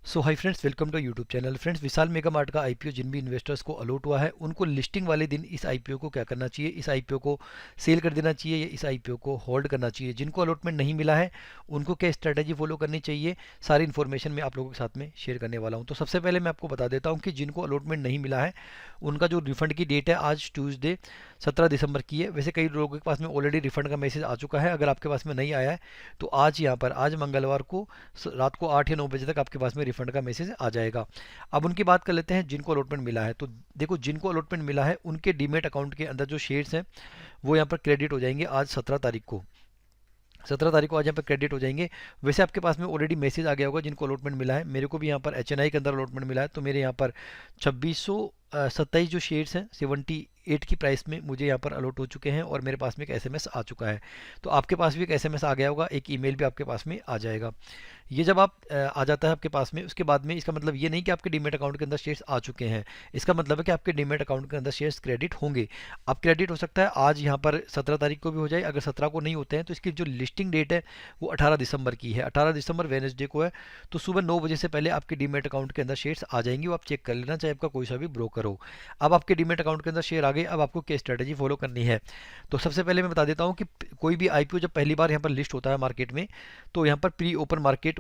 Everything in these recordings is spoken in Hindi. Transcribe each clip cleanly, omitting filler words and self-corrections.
So hi friends, welcome to YouTube channel. Friends, Vishal mega mart का आईपीओ जिन भी इन्वेस्टर्स को अलॉट हुआ है उनको लिस्टिंग वाले दिन इस आईपीओ को क्या करना चाहिए, इस आईपीओ को सेल कर देना चाहिए या इस आईपीओ को होल्ड करना चाहिए। जिनको अलॉटमेंट नहीं मिला है उनको क्या स्ट्रैटेजी फॉलो करनी चाहिए, सारी इन्फॉर्मेशन मैं आप लोगों के साथ में शेयर करने वाला हूँ। तो सबसे पहले मैं आपको बता देता हूँ कि जिनको अलॉटमेंट नहीं मिला है उनका जो रिफंड की डेट है आज ट्यूसडे 17 दिसंबर की है। वैसे कई लोगों के पास में ऑलरेडी रिफंड का मैसेज आ चुका है। अगर आपके पास में नहीं आया है तो आज यहाँ पर आज मंगलवार को रात को 8 या 9 बजे तक आपके पास में रिफंड का मैसेज आ जाएगा। अब उनकी बात कर लेते हैं जिनको अलॉटमेंट मिला है। तो देखो, जिनको अलॉटमेंट मिला है उनके डीमेट अकाउंट के अंदर जो शेयर्स हैं वो यहाँ पर क्रेडिट हो जाएंगे आज 17 तारीख को। 17 तारीख को आज यहाँ पर क्रेडिट हो जाएंगे। वैसे आपके पास में ऑलरेडी मैसेज आ गया होगा जिनको अलॉटमेंट मिला है। मेरे को भी यहाँ पर एचएनआई के अंदर अलॉटमेंट मिला है, तो मेरे यहाँ पर 2627 जो शेयर्स हैं 78 की प्राइस में मुझे यहाँ पर अलॉट हो चुके हैं और मेरे पास में एक एसएमएस आ चुका है। तो आपके पास भी एक एसएमएस आ गया होगा, एक ईमेल भी आपके पास में आ जाएगा। ये जब आप आ जाता है आपके पास में, उसके बाद में इसका मतलब ये नहीं कि आपके डीमेट अकाउंट के अंदर शेयर्स आ चुके हैं। इसका मतलब है कि आपके डीमेट अकाउंट के अंदर शेयर्स क्रेडिट होंगे। अब क्रेडिट हो सकता है आज यहाँ पर 17 तारीख को भी हो जाए। अगर 17 को नहीं होते हैं तो इसकी जो लिस्टिंग डेट है वो 18 दिसंबर की है। 18 दिसंबर वेडनेसडे को है। तो सुबह 9 बजे से पहले आपके डीमेट अकाउंट के अंदर शेयर्स आ जाएंगे, वो आप चेक कर लेना, चाहे आपका कोई सा भी ब्रोकर हो। अब आपके डीमेट अकाउंट के अंदर शेयर आ गए, अब आपको क्या स्ट्रेटेजी फॉलो करनी है। तो सबसे पहले मैं बता देता हूँ कि कोई भी आईपीओ जब पहली बार यहाँ पर लिस्ट होता है मार्केट में, तो यहाँ पर प्री ओपन मार्केट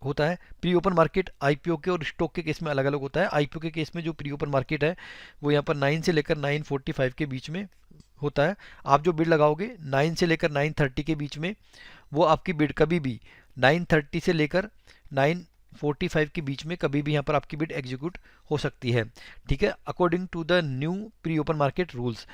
होता है। प्री ओपन मार्केट आईपीओ के और स्टॉक के केस में अलग अलग होता है। आईपीओ के केस में जो प्री ओपन मार्केट है वो यहाँ पर 9 से लेकर 9:45 के बीच में होता है। आप जो बिड लगाओगे 9 से लेकर 9:30 के बीच में, वो आपकी बिड कभी भी 9:30 से लेकर 9:45 के बीच में कभी भी यहाँ पर आपकी बिड एग्जीक्यूट हो सकती है। ठीक है, according to the new pre open market rules.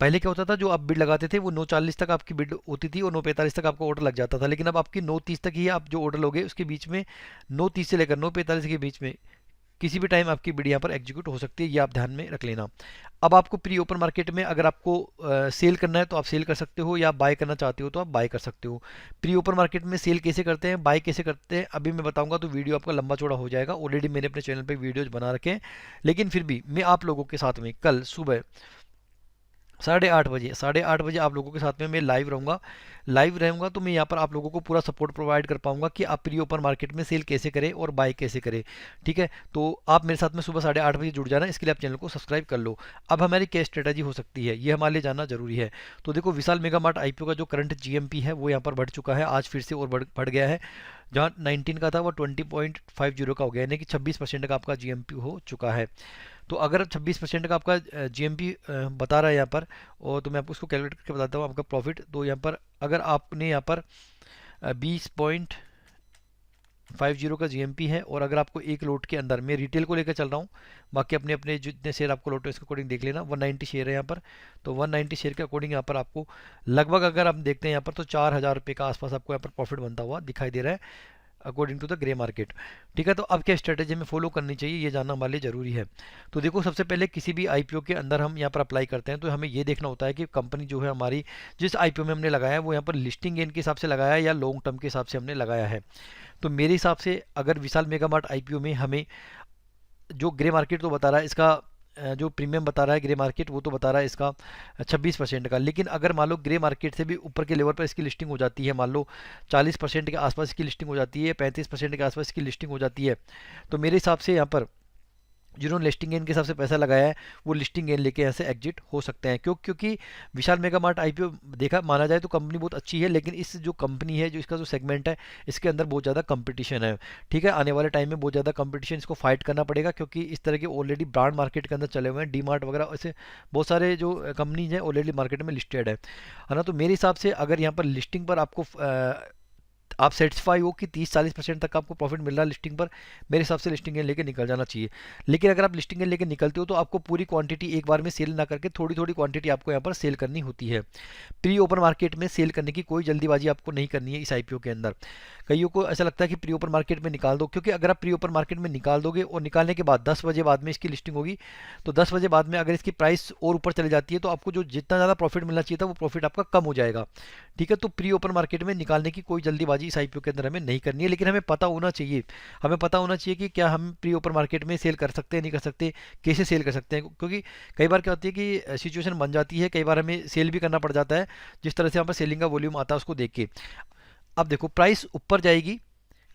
पहले क्या होता था, जो आप बिड लगाते थे वो 9:40 तक आपकी बिड होती थी और 9:45 तक आपका ऑर्डर लग जाता था। लेकिन अब आपकी 9:30 तक ही आप जो ऑर्डर लोगे उसके बीच में 9:30 से लेकर 9:45 के बीच में किसी भी टाइम आपकी बिड यहाँ पर एग्जीक्यूट हो सकती है। ये आप ध्यान में रख लेना। अब आपको प्री ओपन मार्केट में अगर आपको सेल करना है तो आप सेल कर सकते हो, या बाय करना चाहते हो तो आप बाय कर सकते हो। प्री ओपन मार्केट में सेल कैसे करते हैं, बाय कैसे करते हैं, अभी मैं बताऊंगा तो वीडियो आपका लंबा चौड़ा हो जाएगा। ऑलरेडी मैंने अपने चैनल पर वीडियोज बना रखे हैं, लेकिन फिर भी मैं आप लोगों के साथ में कल सुबह 8:30 बजे आप लोगों के साथ में मैं लाइव रहूंगा। तो मैं यहाँ पर आप लोगों को पूरा सपोर्ट प्रोवाइड कर पाऊंगा कि आप प्री ओपन मार्केट में सेल कैसे करें और बाय कैसे करें। ठीक है, तो आप मेरे साथ में सुबह 8:30 बजे जुड़ जाना। इसके लिए आप चैनल को सब्सक्राइब कर लो। अब हमारी क्या स्ट्रेटजी हो सकती है ये हमारे लिए जानना जरूरी है। तो देखो, विशाल मेगा मार्ट आईपीओ का जो करंट जीएमपी है वो यहाँ पर बढ़ चुका है, आज फिर से और बढ़ गया है। जहाँ 19 का था वो 20.50 का हो गया, यानी कि 26% का आपका जीएमपी हो चुका है। तो अगर 26% का आपका जीएमपी बता रहा है यहाँ पर, और तो मैं आपको उसको कैलकुलेट करके बताता हूँ आपका प्रॉफिट। तो यहाँ पर अगर आपने यहाँ पर 20.50 का जीएमपी है, और अगर आपको एक लोट के अंदर, मैं रिटेल को लेकर चल रहा हूँ, बाकी अपने अपने जितने शेयर आपको लोट है उसके अकॉर्डिंग देख लेना। 190 शेयर है यहाँ पर, तो 190 शेयर के अकॉर्डिंग यहाँ पर आपको लगभग, अगर आप देखते हैं यहाँ पर, तो 4,000 रुपये का आसपास आपको यहाँ पर प्रॉफिट बनता हुआ दिखाई दे रहा है according to the grey market. ठीक है, तो अब क्या स्ट्रेटेजी में फॉलो करनी चाहिए ये जानना हमारे लिए जरूरी है। तो देखो, सबसे पहले किसी भी आईपीओ के अंदर हम यहाँ पर अप्लाई करते हैं तो हमें ये देखना होता है कि कंपनी जो है हमारी, जिस आईपीओ में हमने लगाया है वो यहाँ पर लिस्टिंग गेन के हिसाब से लगाया है या लॉन्ग टर्म के हिसाब से हमने लगाया है। तो मेरे हिसाब से अगर विशाल मेगा मार्ट आईपीओ में हमें जो ग्रे मार्केट तो बता रहा है इसका, जो प्रीमियम बता रहा है ग्रे मार्केट, वो तो बता रहा है इसका 26% का। लेकिन अगर मान लो ग्रे मार्केट से भी ऊपर के लेवल पर इसकी लिस्टिंग हो जाती है, मान लो 40% के आसपास इसकी लिस्टिंग हो जाती है, 35% के आसपास इसकी लिस्टिंग हो जाती है, तो मेरे हिसाब से यहाँ पर जिन्होंने लिस्टिंग गेन के हिसाब से पैसा लगाया है वो लिस्टिंग गेन लेके यहाँ से एग्जिट हो सकते हैं। क्योंकि विशाल मेगा मार्ट आईपीओ देखा माना जाए तो कंपनी बहुत अच्छी है, लेकिन इस जो कंपनी है, जो इसका जो सेगमेंट है, इसके अंदर बहुत ज़्यादा कंपटीशन है। ठीक है, आने वाले टाइम में बहुत ज़्यादा कंपटीशन इसको फाइट करना पड़ेगा, क्योंकि इस तरह के ऑलरेडी ब्रांड मार्केट के अंदर चले हुए हैं। डी मार्ट वगैरह ऐसे बहुत सारे जो कंपनीज हैं ऑलरेडी मार्केट में लिस्टेड है ना। तो मेरे हिसाब से अगर यहाँ पर लिस्टिंग पर आपको आप सेटिस्फाई हो कि 30-40% तक आपको प्रॉफिट मिल रहा है लिस्टिंग पर, मेरे हिसाब से लिस्टिंग गेन लेके निकल जाना चाहिए। लेकिन अगर आप लिस्टिंग गेन लेके निकलते हो तो आपको पूरी क्वांटिटी एक बार में सेल ना करके थोड़ी थोड़ी क्वांटिटी आपको यहाँ पर सेल करनी होती है। प्री ओपन मार्केट में सेल करने की कोई जल्दीबाजी आपको नहीं करनी है इस आईपीओ के अंदर। कईयों को ऐसा लगता है कि प्री ओपन मार्केट में निकाल दो, क्योंकि अगर आप प्री ओपन मार्केट में निकाल दोगे और निकालने के बाद 10 बजे बाद में इसकी लिस्टिंग होगी, तो 10 बजे बाद में अगर इसकी प्राइस और ऊपर चली जाती है तो आपको जो जितना ज़्यादा प्रॉफिट मिलना चाहिए था वो प्रॉफिट आपका कम हो जाएगा। ठीक है, तो प्री ओपन मार्केट में निकालने की कोई जल्दीबाजी इस आईपीओ के अंदर हमें नहीं करनी है। लेकिन हमें पता होना चाहिए, कि क्या हम प्री ओपन मार्केट में सेल कर सकते हैं, नहीं कर सकते, कैसे सेल कर सकते हैं। क्योंकि कई बार क्या होती है कि सिचुएशन बन जाती है, कई बार हमें सेल भी करना पड़ जाता है जिस तरह से यहाँ पर सेलिंग का वॉल्यूम आता है उसको देख के। अब देखो, प्राइस ऊपर जाएगी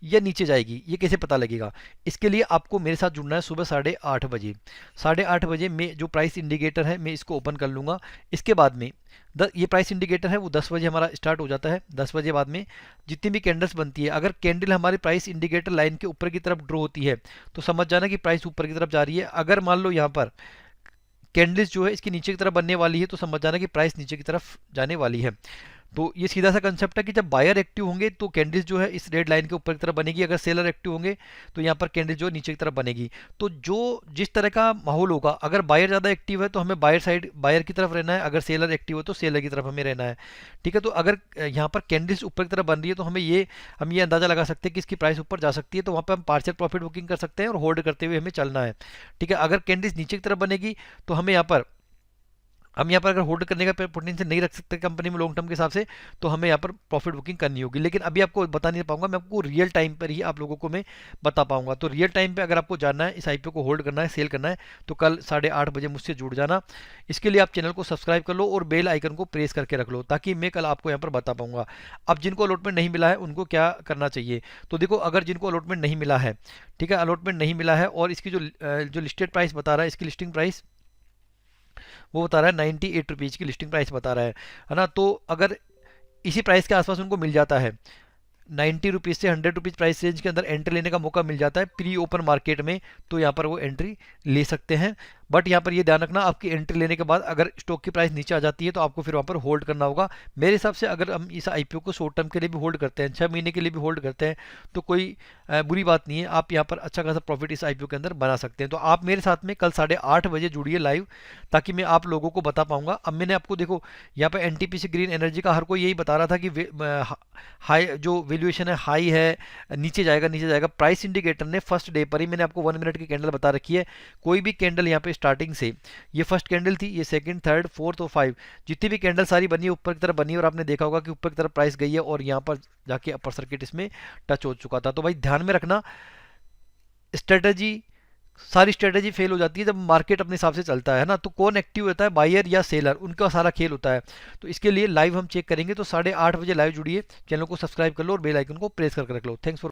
या नीचे जाएगी, ये कैसे पता लगेगा? इसके लिए आपको मेरे साथ जुड़ना है सुबह 8:30 बजे। 8:30 बजे में जो प्राइस इंडिकेटर है मैं इसको ओपन कर लूँगा। इसके बाद में ये प्राइस इंडिकेटर है वो 10 बजे हमारा स्टार्ट हो जाता है। 10 बजे बाद में जितनी भी कैंडल्स बनती है, अगर कैंडल हमारी प्राइस इंडिकेटर लाइन के ऊपर की तरफ ड्रॉ होती है तो समझ जाना कि प्राइस ऊपर की तरफ जा रही है। अगर मान लो यहाँ पर कैंडल्स जो है इसकी नीचे की तरफ बनने वाली है तो समझ जाना कि प्राइस नीचे की तरफ जाने वाली है। तो ये सीधा सा कंसेप्ट है कि जब बायर एक्टिव होंगे तो कैंडल्स जो है इस रेड लाइन के ऊपर की तरफ बनेगी, अगर सेलर एक्टिव होंगे तो यहाँ पर कैंडल जो है नीचे की तरफ बनेगी। तो जो जिस तरह का माहौल होगा, अगर बायर ज़्यादा एक्टिव है तो हमें बायर साइड, बायर की तरफ रहना है, अगर सेलर एक्टिव हो तो सेलर की तरफ हमें रहना है। ठीक है, तो अगर यहाँ पर कैंडल्स ऊपर की तरफ बन रही है तो हम ये अंदाज़ा लगा सकते हैं कि इसकी प्राइस ऊपर जा सकती है, तो वहाँ पर हम पार्शियल प्रॉफिट बुकिंग कर सकते हैं और होल्ड करते हुए हमें चलना है। ठीक है, अगर कैंडल्स नीचे की तरफ बनेगी तो हम यहाँ पर अगर होल्ड करने का पोटेंशियल नहीं रख सकते कंपनी में लॉन्ग टर्म के हिसाब से, तो हमें यहाँ पर प्रॉफिट बुकिंग करनी होगी। लेकिन अभी आपको बता नहीं पाऊंगा, मैं आपको रियल टाइम पर ही आप लोगों को मैं बता पाऊंगा। तो रियल टाइम पे अगर आपको जानना है, इस आईपीओ को होल्ड करना है, सेल करना है, तो कल 8:30 बजे मुझसे जुड़ जाना। इसके लिए आप चैनल को सब्सक्राइब कर लो और बेल आइकन को प्रेस करके रख लो, ताकि मैं कल आपको यहाँ पर बता पाऊंगा। अब जिनको अलॉटमेंट नहीं मिला है उनको क्या करना चाहिए, तो देखो अगर जिनको अलॉटमेंट नहीं मिला है, ठीक है, अलॉटमेंट नहीं मिला है और इसकी जो लिस्टेड प्राइस बता रहा है, इसकी लिस्टिंग प्राइस वो बता रहा है 98 रुपीज़ की लिस्टिंग प्राइस बता रहा है ना। तो अगर इसी प्राइस के आसपास उनको मिल जाता है, 90 रुपीज़ से 100 रुपीज़ प्राइस रेंज के अंदर एंट्री लेने का मौका मिल जाता है प्री ओपन मार्केट में, तो यहाँ पर वो एंट्री ले सकते हैं। बट यहाँ पर ये ध्यान रखना, आपकी एंट्री लेने के बाद अगर स्टॉक की प्राइस नीचे आ जाती है तो आपको फिर वहाँ पर होल्ड करना होगा। मेरे हिसाब से अगर हम इस आईपीओ को शॉर्ट टर्म के लिए भी होल्ड करते हैं, 6 महीने के लिए भी होल्ड करते हैं, तो कोई बुरी बात नहीं है। आप यहाँ पर अच्छा खासा प्रॉफिट इस आईपीओ के अंदर बना सकते हैं। तो आप मेरे साथ में कल 8:30 बजे जुड़िए लाइव, ताकि मैं आप लोगों को बता पाऊंगा। अब मैंने आपको देखो यहाँ पर एनटीपीसी ग्रीन एनर्जी का हर कोई यही बता रहा था कि हाई जो वैल्यूएशन है हाई है, नीचे जाएगा नीचे जाएगा। प्राइस इंडिकेटर ने फर्स्ट डे पर ही, मैंने आपको 1 मिनट की कैंडल बता रखी है, कोई भी कैंडल यहाँ पे स्टार्टिंग से, ये फर्स्ट कैंडल थी, ये सेकंड, थर्ड, फोर्थ और 5, जितनी भी कैंडल सारी बनी है ऊपर की तरफ बनी है, और आपने देखा होगा कि ऊपर की तरफ प्राइस गई है और यहाँ पर जाके अपर सर्किट इसमें टच हो चुका था। तो भाई ध्यान में रखना, स्ट्रेटजी, सारी स्ट्रेटजी फेल हो जाती है जब मार्केट अपने हिसाब से चलता है ना। तो कौन एक्टिव होता है, बायर या सेलर, उनका सारा खेल होता है। तो इसके लिए लाइव हम चेक करेंगे। तो 8:30 बजे लाइव जुड़िए, चैनल को सब्सक्राइब कर लो और बेल आइकन को प्रेस करके रख लो। Thanks for